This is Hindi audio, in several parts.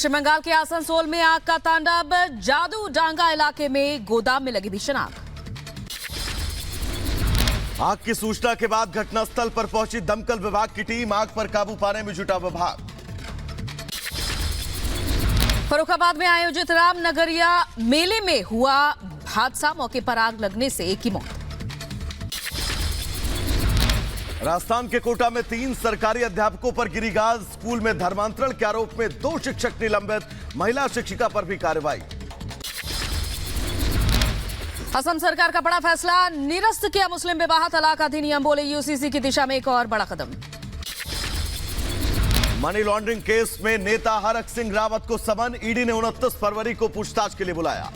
पश्चिम बंगाल के आसनसोल में आग का तांडव। जादू डांगा इलाके में गोदाम में लगी भीषण आग। आग की सूचना के बाद घटनास्थल पर पहुंची दमकल विभाग की टीम। आग पर काबू पाने में जुटा विभाग। फर्रुखाबाद में आयोजित रामनगरिया मेले में हुआ हादसा। मौके पर आग लगने से एक की मौत। राजस्थान के कोटा में 3 सरकारी अध्यापकों पर गिरी गाज। स्कूल में धर्मांतरण के आरोप में 2 शिक्षक निलंबित। महिला शिक्षिका पर भी कार्रवाई। असम सरकार का बड़ा फैसला। निरस्त किया मुस्लिम विवाह तलाक अधिनियम। बोले यूसीसी की दिशा में एक और बड़ा कदम। मनी लॉन्ड्रिंग केस में नेता हरक सिंह रावत को समन। ईडी ने 29 फरवरी को पूछताछ के लिए बुलाया।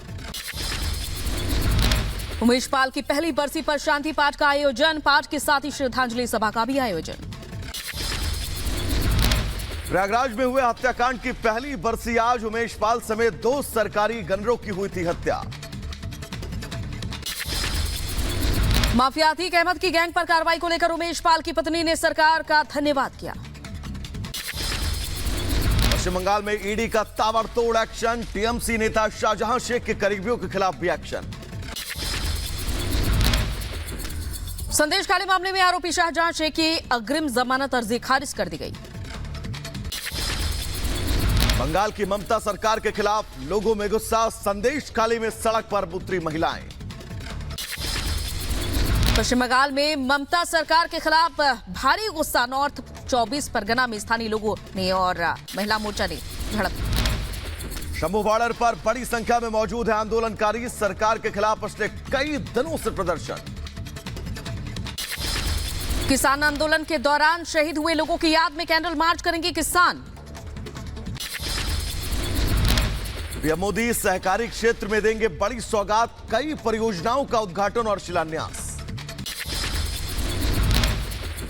उमेश पाल की पहली बरसी पर शांति पाठ का आयोजन। पाठ के साथ ही श्रद्धांजलि सभा का भी आयोजन। प्रयागराज में हुए हत्याकांड की पहली बरसी आज। उमेश पाल समेत 2 सरकारी गनरों की हुई थी हत्या। माफिया अतीक अहमद की गैंग पर कार्रवाई को लेकर उमेश पाल की पत्नी ने सरकार का धन्यवाद किया। पश्चिम बंगाल में ईडी का ताबड़तोड़ एक्शन। टीएमसी नेता शाहजहां शेख के करीबियों के खिलाफ भी एक्शन। संदेश खाली मामले में आरोपी शाहजहां शेख की अग्रिम जमानत अर्जी खारिज कर दी गई। बंगाल की ममता सरकार के खिलाफ लोगों में गुस्सा। संदेश खाली में सड़क पर उतरी महिलाएं। पश्चिम बंगाल में ममता सरकार के खिलाफ भारी गुस्सा। नॉर्थ 24 परगना में स्थानीय लोगों ने और महिला मोर्चा ने झड़प। शंभू बॉर्डर पर बड़ी संख्या में मौजूद है आंदोलनकारी। सरकार के खिलाफ पिछले कई दिनों से प्रदर्शन। किसान आंदोलन के दौरान शहीद हुए लोगों की याद में कैंडल मार्च करेंगे किसान। पीएम मोदी सहकारी क्षेत्र में देंगे बड़ी सौगात। कई परियोजनाओं का उद्घाटन और शिलान्यास।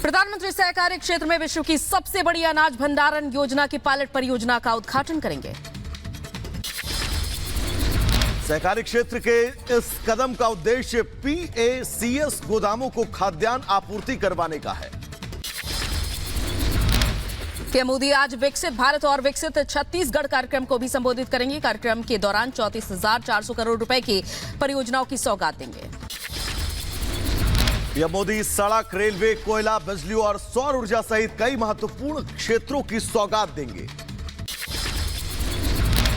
प्रधानमंत्री सहकारी क्षेत्र में विश्व की सबसे बड़ी अनाज भंडारण योजना की पायलट परियोजना का उद्घाटन करेंगे। सहकारी क्षेत्र के इस कदम का उद्देश्य पीएसीएस गोदामों को खाद्यान्न आपूर्ति करवाने का है। पीएम मोदी आज विकसित भारत और विकसित छत्तीसगढ़ कार्यक्रम को भी संबोधित करेंगे। कार्यक्रम के दौरान 34,400 करोड़ रुपए की परियोजनाओं की सौगात देंगे। पीएम मोदी सड़क, रेलवे, कोयला, बिजली और सौर ऊर्जा सहित कई महत्वपूर्ण क्षेत्रों की सौगात देंगे।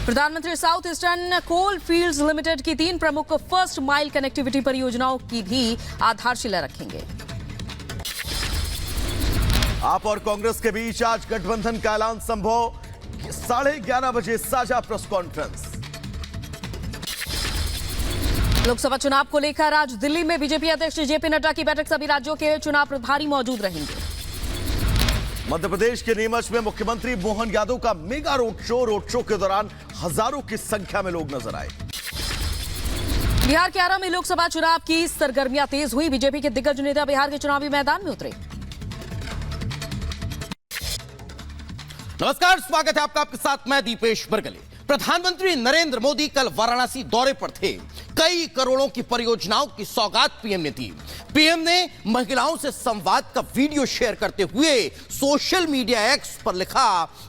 प्रधानमंत्री साउथ ईस्टर्न कोल फील्ड्स लिमिटेड की 3 प्रमुख फर्स्ट माइल कनेक्टिविटी परियोजनाओं की भी आधारशिला रखेंगे। आप और कांग्रेस के बीच आज गठबंधन का ऐलान संभव। 11:30 बजे साझा प्रेस कॉन्फ्रेंस। लोकसभा चुनाव को लेकर आज दिल्ली में बीजेपी अध्यक्ष जेपी नड्डा की बैठक। सभी राज्यों के चुनाव प्रभारी मौजूद रहेंगे। मध्य प्रदेश के नीमच में मुख्यमंत्री मोहन यादव का मेगा रोड शो के दौरान हजारों की संख्या में लोग नजर आए। बिहार के आरा में लोकसभा चुनाव की सरगर्मियां तेज हुई। बीजेपी के दिग्गज नेता बिहार के चुनावी मैदान में उतरे। नमस्कार, स्वागत है आपके साथ मैं दीपेश बरगले। प्रधानमंत्री नरेंद्र मोदी कल वाराणसी दौरे पर थे। कई करोड़ों की परियोजनाओं की सौगात पीएम ने दी। पीएम ने महिलाओं से संवाद का वीडियो शेयर करते हुए सोशल मीडिया एक्स पर लिखा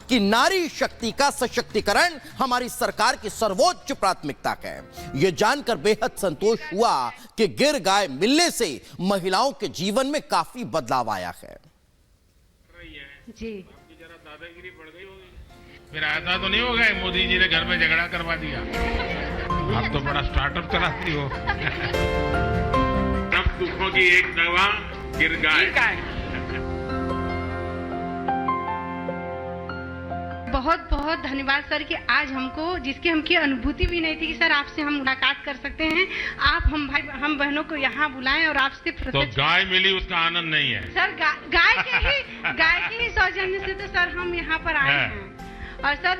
कि नारी शक्ति का सशक्तिकरण हमारी सरकार की सर्वोच्च प्राथमिकता है। यह जानकर बेहद संतोष हुआ कि गिर गाय मिलने से महिलाओं के जीवन में काफी बदलाव आया है। जी दादागिरी बढ़ गई होगी। फिर ऐसा तो नहीं होगा मोदी जी ने घर में झगड़ा करवा दिया। आप तो बड़ा स्टार्टअप चलाती हो। सब दुखों की एक दवा गिर गाय। बहुत बहुत धन्यवाद सर कि आज हमको जिसकी हमकी अनुभूति भी नहीं थी कि सर आपसे हम मुलाकात कर सकते हैं। आप हम बहनों को यहाँ बुलाएं और आपसे तो गाय मिली उसका आनंद नहीं है सर। गाय के ही सौजन्य से तो सर हम यहाँ पर आए हैं। और सर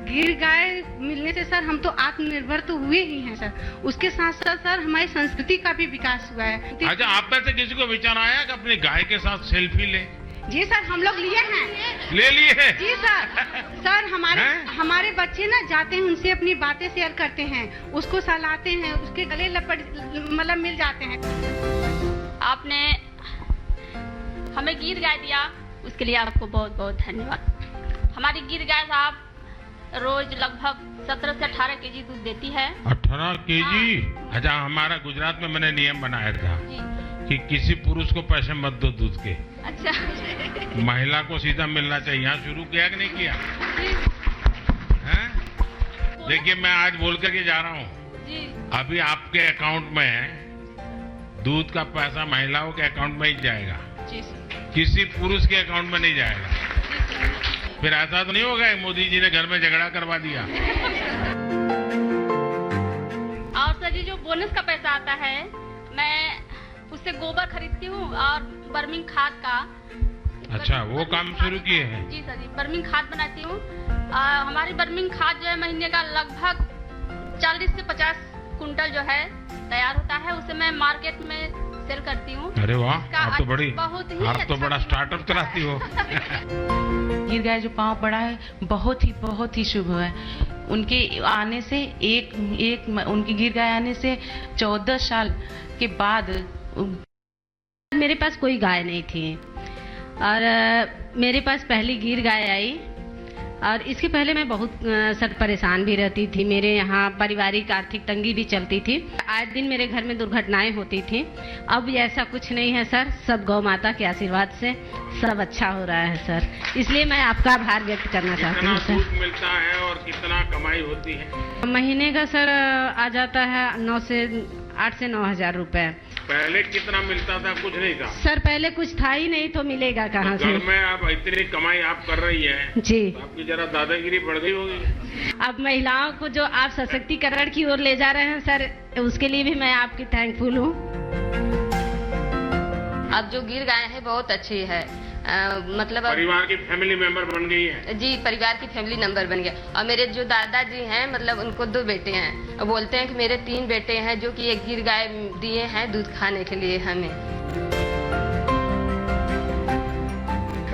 गिर गाय मिलने से सर हम तो आत्मनिर्भर तो हुए ही हैं सर। उसके साथ साथ सर हमारी संस्कृति का भी विकास हुआ है। अच्छा, आप में से किसी को विचार आया कि अपनी गाय के साथ सेल्फी ले? जी सर, हम लोग लिए हैं। ले लिए हैं? जी सर। सर हमारे बच्चे ना जाते हैं, उनसे अपनी बातें शेयर करते हैं, उसको सहलाते हैं, उसके गले मतलब मिल जाते हैं। आपने हमें गीत गाय दिया, उसके लिए आपको बहुत बहुत धन्यवाद। हमारी गीत गाय साहब रोज लगभग 17 से 18 केजी दूध देती है। 18 केजी? अच्छा, हमारा गुजरात में मैंने नियम बनाया था जी। कि किसी पुरुष को पैसे मत दो दूध के, अच्छा। महिला को सीधा मिलना चाहिए। यहाँ शुरू किया कि नहीं किया? हैं? देखिए, मैं आज बोल करके जा रहा हूँ, जी। अभी आपके अकाउंट में दूध का पैसा महिलाओं के अकाउंट में ही जाएगा, जी सर। किसी पुरुष के अकाउंट में नहीं जाएगा। फिर ऐसा तो नहीं होगा कि मोदी जी ने घर में झगड़ा करवा दिया। और सर जी, जो बोनस का पैसा आता है, मैं उससे गोबर खरीदती हूँ और बर्मिंग खाद का। अच्छा, वो काम शुरू किए हैं? जी सर जी, बर्मिंग खाद बनाती हूँ। हमारी बर्मिंग खाद जो है महीने का लगभग 40 से 50 कुंटल जो है तैयार होता है, उसे मैं मार्केट में सेल करती हूँ। अरे वाह, इसका आप तो बड़ी, बहुत ही आप तो अच्छा बड़ा स्टार्टअप चलाती हो। गिर गाय जो पाँव पड़ा है बहुत ही शुभ है। उनके आने से उनकी गिर गाय आने से 14 साल के बाद मेरे पास कोई गाय नहीं थी और मेरे पास पहली गिर गाय आई और इसके पहले मैं बहुत सख्त परेशान भी रहती थी। मेरे यहाँ पारिवारिक आर्थिक तंगी भी चलती थी, आए दिन मेरे घर में दुर्घटनाएं होती थी। अब ऐसा कुछ नहीं है सर, सब गौ माता के आशीर्वाद से सब अच्छा हो रहा है सर, इसलिए मैं आपका आभार व्यक्त करना चाहती हूँ कितना सर। दूध मिलता है और कितना कमाई होती है? महीने का सर आ जाता है 8 से 9 हजार रुपए। पहले कितना मिलता था? कुछ नहीं था सर, पहले कुछ था ही नहीं तो मिलेगा कहाँ घर से? में आप इतनी कमाई आप कर रही हैं, जी। तो आपकी जरा दादागिरी बढ़ गई होगी। अब महिलाओं को जो आप सशक्तिकरण की ओर ले जा रहे हैं सर, उसके लिए भी मैं आपकी थैंकफुल हूँ। अब जो गिर गाय है बहुत अच्छी है, मतलब परिवार की फैमिली मेंबर बन गई है। जी, परिवार की फैमिली नंबर बन गया। और मेरे जो दादाजी हैं, मतलब उनको 2 बेटे हैं, बोलते हैं कि मेरे 3 बेटे हैं जो कि एक गिर गाय दिए हैं दूध खाने के लिए हमें।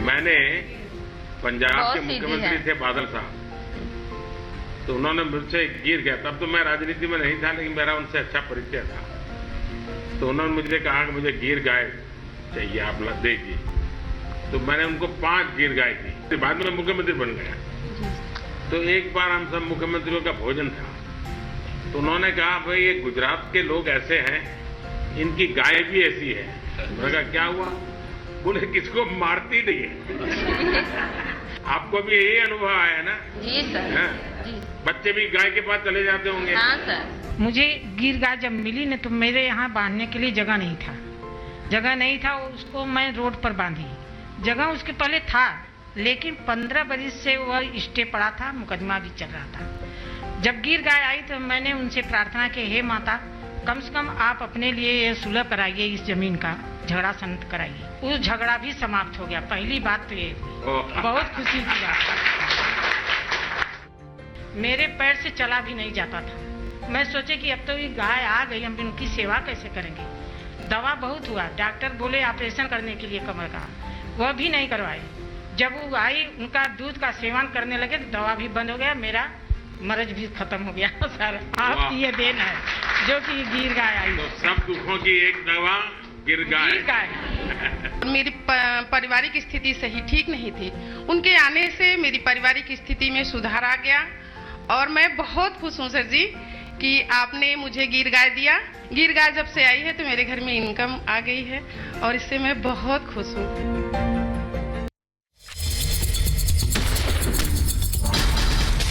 मैंने पंजाब बहुत के सीधी मुख्यमंत्री है। थे बादल साहब, तो उन्होंने मुझसे गिर गया, तब तो मैं राजनीति में नहीं था, लेकिन मेरा उनसे अच्छा परिचय था। तो उन्होंने मुझे कहा कि मुझे गिर गाय चाहिए, आप दीजिए। तो मैंने उनको 5 गिर गाय दी। बाद में मुख्यमंत्री बन गया। तो एक बार हम सब मुख्यमंत्रियों का भोजन था, तो उन्होंने कहा, भाई ये गुजरात के लोग ऐसे हैं, इनकी गाय भी ऐसी है। मैंने कहा क्या हुआ? बोले किसको मारती नहीं है। आपको भी यही अनुभव आया ना? जी सर। हाँ? जी बच्चे भी गाय के पास चले जाते होंगे। हाँ सर। मुझे गिर गाय जब मिली न, तो मेरे यहाँ बांधने के लिए जगह नहीं था, उसको मैं रोड पर बांधी। जगह उसके पहले था, लेकिन 15 बरस से वह स्टे पड़ा था, मुकदमा भी चल रहा था। जब गिर गाय आई तो मैंने उनसे प्रार्थना की, हे माता, कम से कम आप अपने लिए ये सुलह कराइए, इस जमीन का झगड़ा शांत कराइए। उस झगड़ा भी समाप्त हो गया। पहली बात तो ये बहुत खुशी की बात। मेरे पैर से चला भी नहीं जाता था। मैं सोचे कि अब तो ये गाय आ गई, हम इनकी सेवा कैसे करेंगे। दवा बहुत हुआ, डॉक्टर बोले ऑपरेशन करने के लिए कमर का, वह भी नहीं करवाए। जब वो आई, उनका दूध का सेवन करने लगे तो दवा भी बंद हो गया, मेरा मर्ज भी खत्म हो गया। सर, आपकी ये देन है जो कि गिर गाय आई। तो सब दुखों की एक दवा गिर गाय। मेरी पारिवारिक स्थिति सही ठीक नहीं थी, उनके आने से मेरी पारिवारिक स्थिति में सुधार आ गया और मैं बहुत खुश हूँ सर जी कि आपने मुझे गिर गाय दिया। गिर गाय जब से आई है तो मेरे घर में इनकम आ गई है और इससे मैं बहुत खुश हूँ।